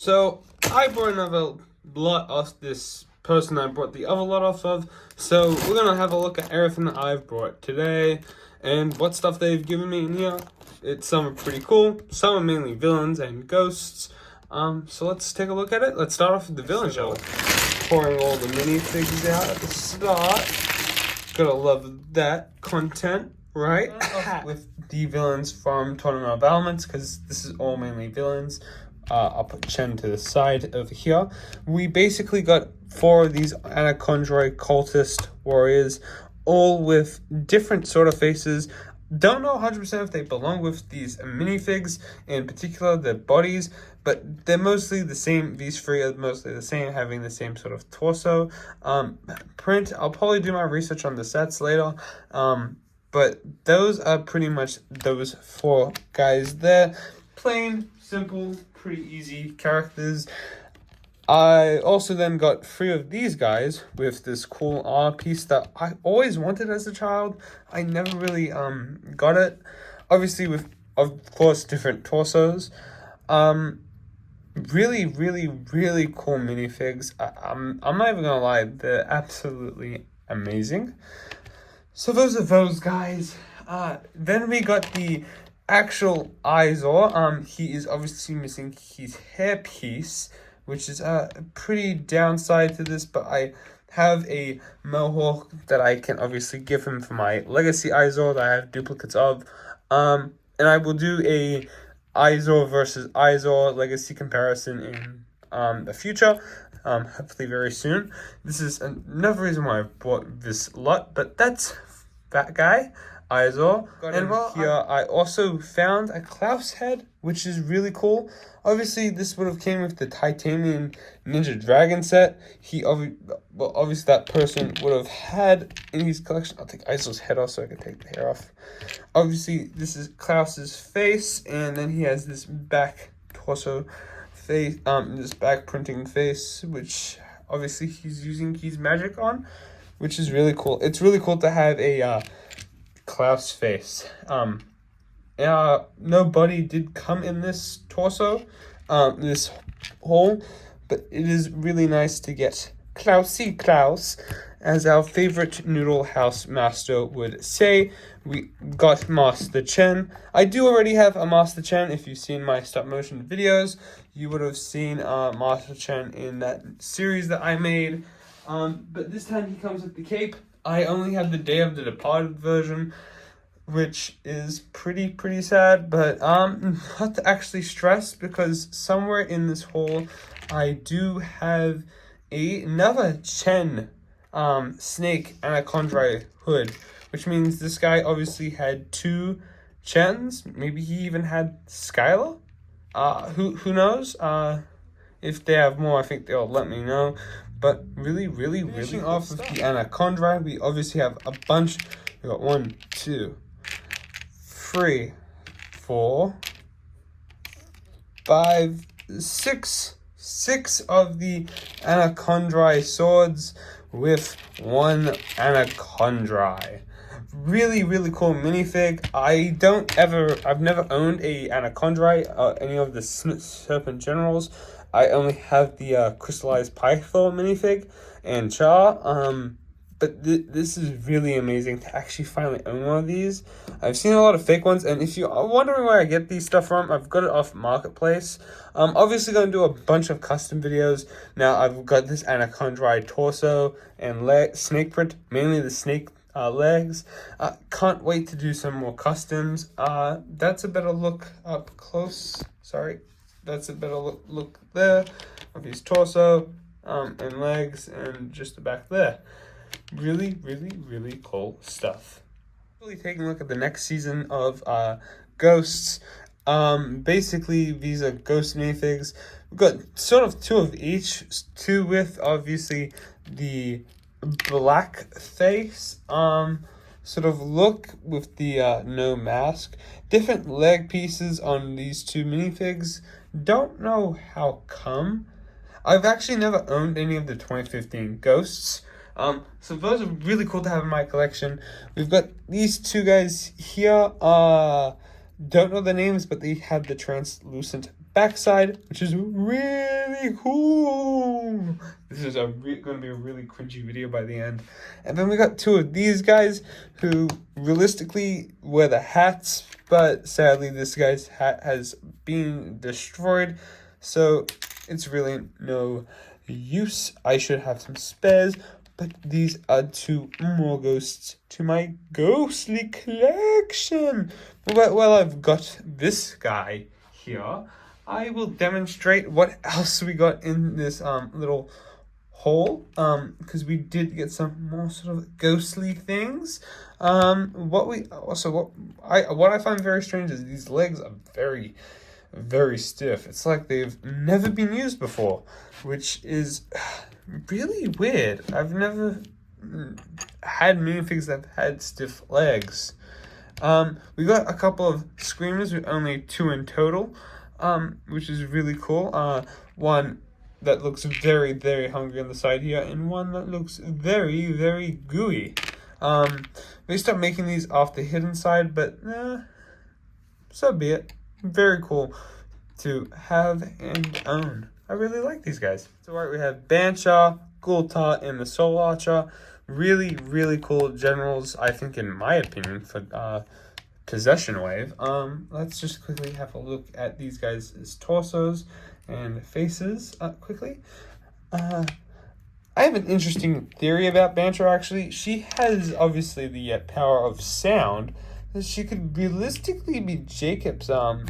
So I brought another lot off this person I brought the other lot off of. So we're gonna have a look at everything that I've brought today and what stuff they've given me in here. Some are pretty cool. Some are mainly villains and ghosts. So let's take a look at it. Let's start off with the villain show. Pouring all the minifigs out at the start. Gotta love that content, right? With the villains from Tournament of Elements, because this is all mainly villains. I'll put Chen to the side over here. We basically got 4 of these Anacondroid cultist warriors, all with different sort of faces. Don't know 100% if they belong with these minifigs, in particular their bodies, but they're mostly the same. These 3 are mostly the same, having the same sort of torso. Print, I'll probably do my research on the sets later. But those are pretty much those 4 guys there. Plain, simple, pretty easy characters. I also then got 3 of these guys with this cool R piece that I always wanted as a child. I never really got it. Obviously with, of course, different torsos. Really, really, really cool minifigs. I'm not even gonna lie, they're absolutely amazing. So those are those guys. Then we got the actual Izor. He is obviously missing his hairpiece, which is a pretty downside to this, but I have a mohawk that I can obviously give him for my legacy Izor that I have duplicates of. And I will do a Izor versus Izor legacy comparison in the future. Hopefully very soon. This is another reason why I bought this lot, but that's that guy, Izor. And here I also found a Klaus head, which is really cool. Obviously, this would have came with the titanium Ninja Dragon set. Obviously that person would have had in his collection. I'll take Izor's head off so I can take the hair off. Obviously, this is Klaus's face, and then he has this back torso face, this back printing face, which obviously he's using his magic on, which is really cool. It's really cool to have a Klaus face. No body did come in this torso, this hole, but it is really nice to get Klausy Klaus, as our favorite Noodle House master would say. We got Master Chen. I do already have a Master Chen. If you've seen my stop motion videos, you would have seen Master Chen in that series that I made. But this time he comes with the cape. I only have the Day of the Departed version, which is pretty sad, but not to actually stress, because somewhere in this hole I do have another Chen snake Anacondri hood, which means this guy obviously had 2 Chens. Maybe he even had Skylar. Who knows? If they have more, I think they'll let me know. But really cool off of the Anacondri, we obviously have a bunch. We got 1, 2, 3, 4, 5, 6 of the Anacondri swords with 1 Anacondri. Really cool minifig. I've never owned a Anacondri, any of the Serpent Generals. I only have the crystallized Pythor minifig and Char. But this is really amazing to actually finally own one of these. I've seen a lot of fake ones, and if you are wondering where I get these stuff from, I've got it off Marketplace. I'm obviously going to do a bunch of custom videos. Now, I've got this Anacondri torso and snake print, mainly the snake legs. Can't wait to do some more customs. That's a better look up close. Sorry. That's a better look there of his torso and legs and just the back there. Really cool stuff. Really taking a look at the next season of Ghosts. Basically, these are Ghost minifigs. We've got sort of 2 of each. 2 with obviously the black face sort of look with the no mask. Different leg pieces on these 2 minifigs. Don't know how come. I've actually never owned any of the 2015 Ghosts. So those are really cool to have in my collection. We've got these 2 guys here. Don't know the names, but they have the translucent backside, which is really cool. This is going to be a really cringy video by the end. And then we got two of these guys who realistically wear the hats, but sadly this guy's hat has been destroyed, so it's really no use. I should have some spares, but these are two more ghosts to my ghostly collection. Well, I've got this guy here. I will demonstrate what else we got in this little hole, because we did get some more sort of ghostly things. What I find very strange is these legs are very, very stiff. It's like they've never been used before, which is really weird. I've never had minifigs that have had stiff legs. We got a couple of screamers with only 2 in total, which is really cool. One that looks very, very hungry on the side here, and one that looks very, very gooey. They start making these off the hidden side, but so be it. Very cool to have and own. I really like these guys. So we have Bansha, Gulta, and the Soul Archer. Really, really cool generals, I think, in my opinion, for Possession Wave. Let's just quickly have a look at these guys' torsos and faces quickly. I have an interesting theory about Banter, actually. She has, obviously, the power of sound. She could realistically be Jacob's mother.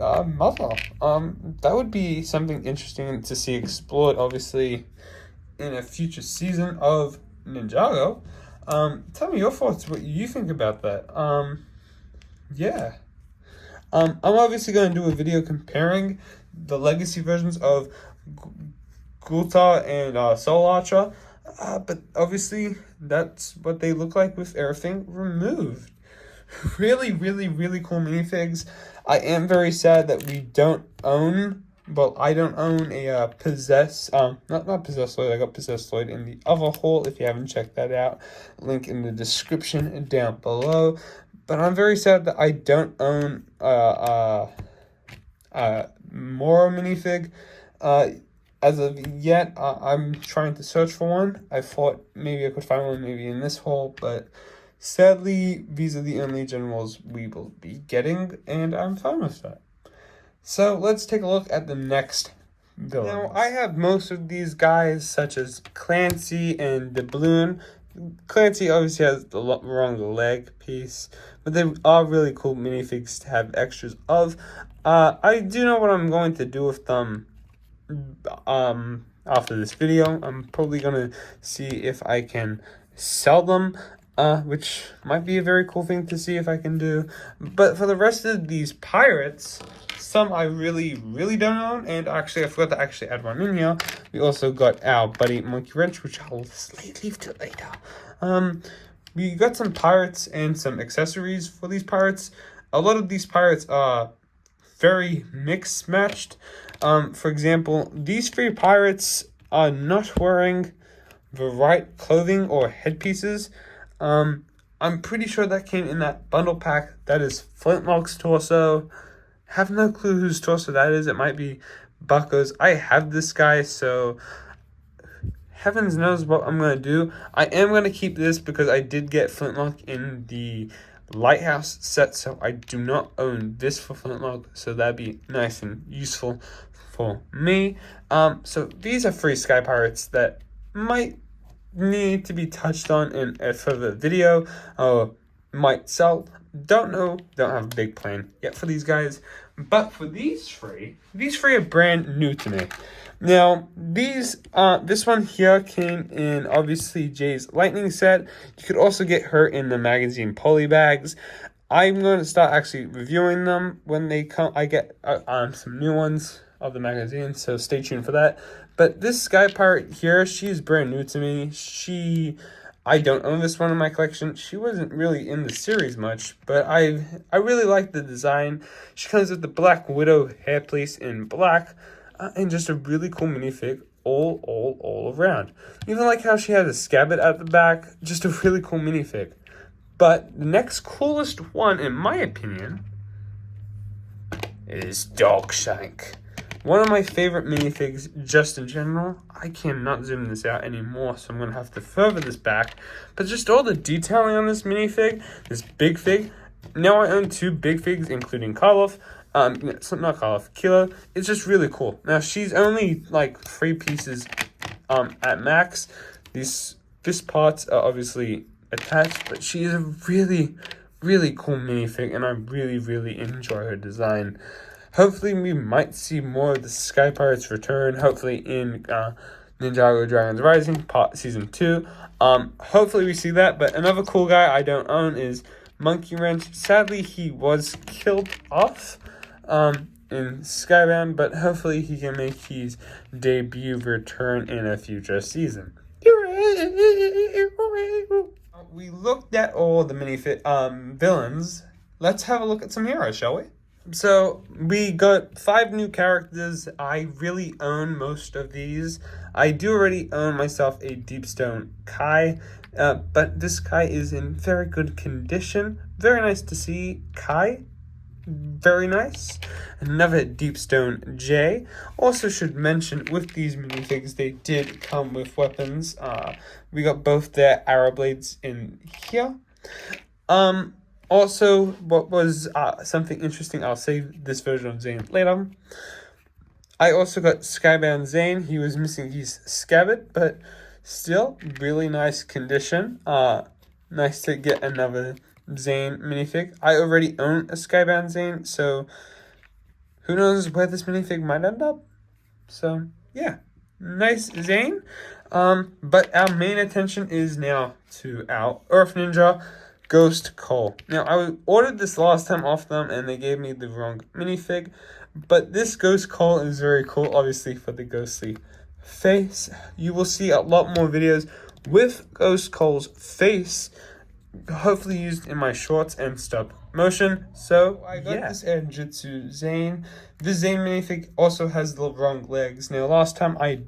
That would be something interesting to see explored, obviously, in a future season of Ninjago. Tell me your thoughts, what you think about that. Yeah. I'm obviously going to do a video comparing the legacy versions of Gulta and Soul Archer, but obviously that's what they look like with everything removed. Really, really, really cool minifigs. I am very sad that we don't own, well, I don't own a not Possessed Lloyd. I got Possessed Lloyd in the other haul. If you haven't checked that out, link in the description down below. But I'm very sad that I don't own Moro minifig. As of yet, I'm trying to search for one. I thought maybe I could find one maybe in this haul, but sadly, these are the only generals we will be getting, and I'm fine with that. So let's take a look at the next villains. Now, I have most of these guys, such as Clancy and Doubloon. Clancy obviously has the wrong leg piece, but they are really cool minifigs to have extras of. I do know what I'm going to do with them after this video. I'm probably going to see if I can sell them, which might be a very cool thing to see if I can do. But for the rest of these pirates, some I really, really don't own, and actually I forgot to actually add one in here. We also got our buddy Monkey Wrench, which I'll leave to later. We got some pirates and some accessories for these pirates. A lot of these pirates are very mixed matched. For example, these 3 pirates are not wearing the right clothing or headpieces. I'm pretty sure that came in that bundle pack. That is Flintlock's torso. Have no clue whose torso that is. It might be Bucko's. I have this guy, so heavens knows what I'm going to do. I am going to keep this because I did get Flintlock in the Lighthouse set, so I do not own this for Flintlock, so that'd be nice and useful for me. So these are 3 Sky Pirates that might need to be touched on in a further video, or might sell. Don't know, don't have a big plan yet for these guys. But for these 3 are brand new to me. Now, this one here came in, obviously, Jay's Lightning set. You could also get her in the magazine poly bags. I'm going to start actually reviewing them when they come. I get some new ones of the magazine, so stay tuned for that. But this Sky Pirate here, she's brand new to me. I don't own this one in my collection. She wasn't really in the series much, but I really like the design. She comes with the Black Widow hairpiece in black, and just a really cool minifig all around. Even like how she has a scabbard at the back, just a really cool minifig. But the next coolest one, in my opinion, is Dogshank. One of my favorite minifigs just in general. I cannot zoom this out anymore, so I'm going to have to further this back. But just all the detailing on this minifig, this big fig. Now I own 2 big figs, including Karloff. Not Karloff, Kilo. It's just really cool. Now, she's only like 3 pieces at max. These fist parts are obviously attached, but she is a really, really cool minifig, and I really, really enjoy her design. Hopefully, we might see more of the Sky Pirates return. Hopefully, in Ninjago Dragons Rising Season 2. Hopefully, we see that. But another cool guy I don't own is Monkey Wrench. Sadly, he was killed off in Skybound, but hopefully, he can make his debut return in a future season. We looked at all the villains. Let's have a look at some heroes, shall we? So, we got 5 new characters. I really own most of these. I do already own myself a Deepstone Kai, but this Kai is in very good condition. Very nice to see Kai. Very nice. Another Deepstone J. Also should mention, with these minifigs, they did come with weapons. We got both their arrow blades in here. Also, what was something interesting, I'll save this version of Zane later. I also got Skybound Zane. He was missing his scabbard, but still, really nice condition. Nice to get another Zane minifig. I already own a Skybound Zane, so who knows where this minifig might end up. So, yeah, nice Zane. But our main attention is now to our Earth Ninja, Ghost Cole. Now, I ordered this last time off them, and they gave me the wrong minifig. But this Ghost Cole is very cool, obviously, for the ghostly face. You will see a lot more videos with Ghost Cole's face, hopefully used in my shorts and stop motion. So, I got this Jitsu Zane. This Zane minifig also has the wrong legs. Now, last time I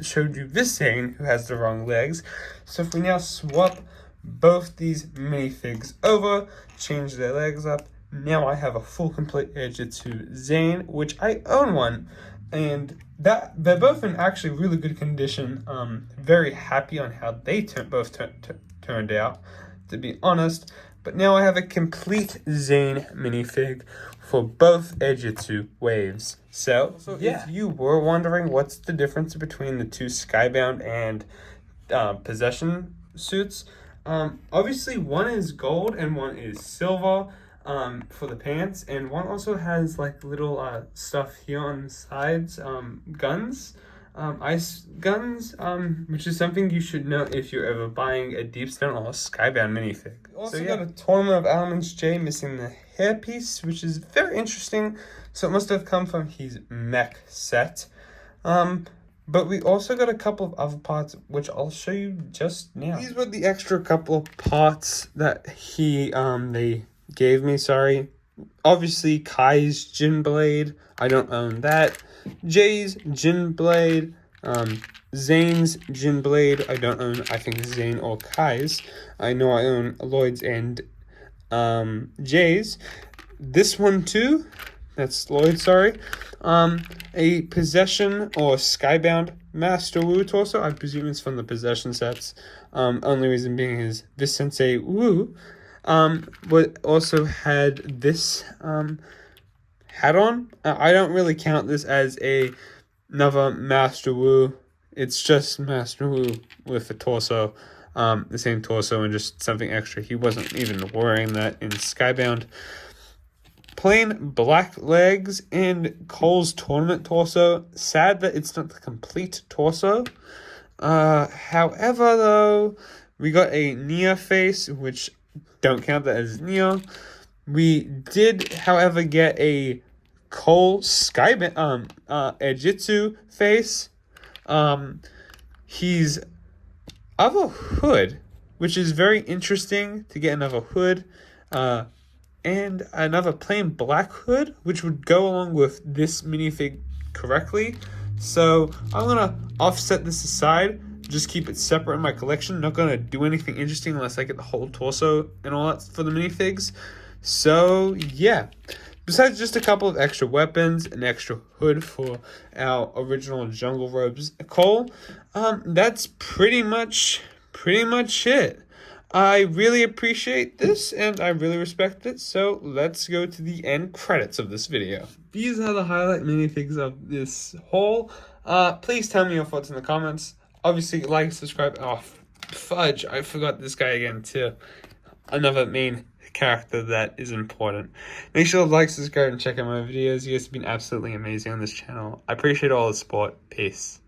showed you this Zane, who has the wrong legs. So, if we now swap both these minifigs over, change their legs up, now I have a full complete Jitsu Zane, which I own one, and that they're both in actually really good condition. Very happy on how they both turned out, to be honest. But now I have a complete Zane minifig for both Jitsu waves. So if you were wondering what's the difference between the 2 Skybound and Possession suits, obviously one is gold and one is silver for the pants, and one also has like little stuff here on the sides, guns, ice guns, which is something you should know if you're ever buying a Deepstone or a Skybound minifig. Also got a Tournament of Elements J missing the hairpiece, which is very interesting. So it must have come from his mech set. But we also got a couple of other parts, which I'll show you just now. These were the extra couple of parts that they gave me, sorry. Obviously, Kai's Jin Blade. I don't own that. Jay's Jin Blade. Zane's Jin Blade. I don't own, I think, Zane or Kai's. I know I own Lloyd's and Jay's. This one, too. That's Lloyd, sorry. A Possession or Skybound Master Wu torso. I presume it's from the Possession sets. Only reason being is this Sensei Wu also had this hat on. I don't really count this as another Master Wu. It's just Master Wu with a torso. The same torso and just something extra. He wasn't even wearing that in Skybound. Plain black legs and Cole's tournament torso. Sad that it's not the complete torso. However, though, we got a Nia face, which don't count that as Nia. We did, however, get a Cole Ejitsu face. He's of a hood, which is very interesting to get another hood. And another plain black hood, which would go along with this minifig correctly. So I'm going to offset this aside, just keep it separate in my collection. Not going to do anything interesting unless I get the whole torso and all that for the minifigs. So yeah, Besides just a couple of extra weapons, an extra hood for our original Jungle Robes Cole, that's pretty much it. I really appreciate this and I really respect it, so let's go to the end credits of this video. These are the highlight minifigs of this haul. Please tell me your thoughts in the comments. Obviously, like, subscribe. Oh, fudge, I forgot this guy again too. Another main character that is important. Make sure to like, subscribe, and check out my videos. You guys have been absolutely amazing on this channel. I appreciate all the support. Peace.